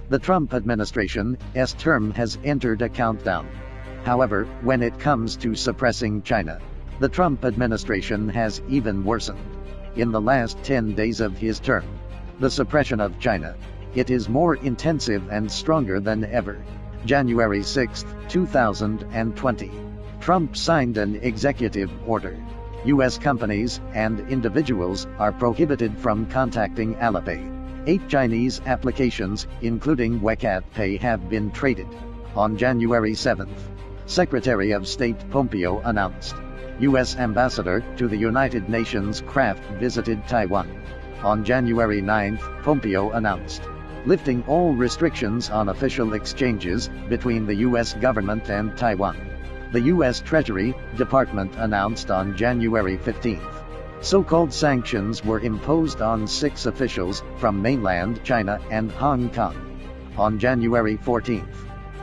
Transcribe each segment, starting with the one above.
The Trump administration's term has entered a countdown. However, when it comes to suppressing China, the Trump administration has even worsened. In the last 10 days of his term, the suppression of China, it is more intensive and stronger than ever. January 6, 2020. Trump signed an executive order. U.S. companies and individuals are prohibited from contacting Alipay. 8 Chinese applications, including WeChat Pay, have been traded. On January 7, Secretary of State Pompeo announced U.S. Ambassador to the United Nations Kraft visited Taiwan. On January 9, Pompeo announced lifting all restrictions on official exchanges between the U.S. government and Taiwan. The U.S. Treasury Department announced on January 15, so-called sanctions were imposed on 6 officials from mainland China and Hong Kong. On January 14,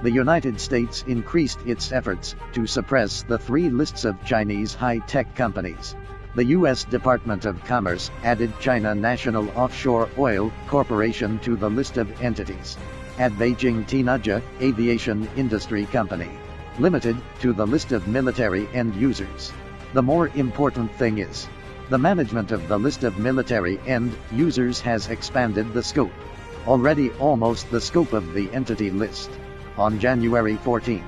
the United States increased its efforts to suppress the 3 lists of Chinese high-tech companies. The U.S. Department of Commerce added China National Offshore Oil Corporation to the list of entities, add Beijing Tianjia Aviation Industry Company Limited to the list of military end users. The more important thing is, the management of the list of military end users has expanded the scope, already almost the scope of the entity list. On January 14,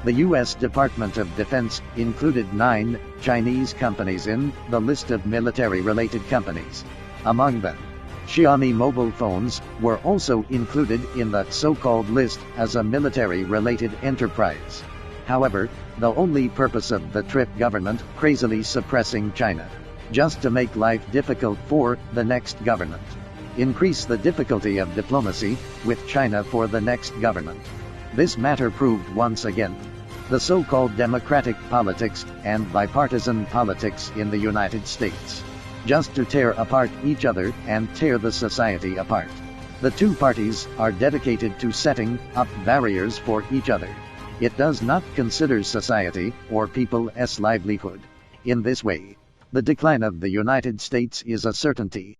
the U.S. Department of Defense included 9 Chinese companies in the list of military-related companies. Among them, Xiaomi mobile phones were also included in the so-called list as a military-related enterprise. However, the only purpose of the trip government crazily suppressing China, just to make life difficult for the next government. Increase the difficulty of diplomacy with China for the next government. This matter proved once again the so-called democratic politics and bipartisan politics in the United States, just to tear apart each other and tear the society apart. The 2 parties are dedicated to setting up barriers for each other. It does not consider society or people's livelihood. In this way, the decline of the United States is a certainty.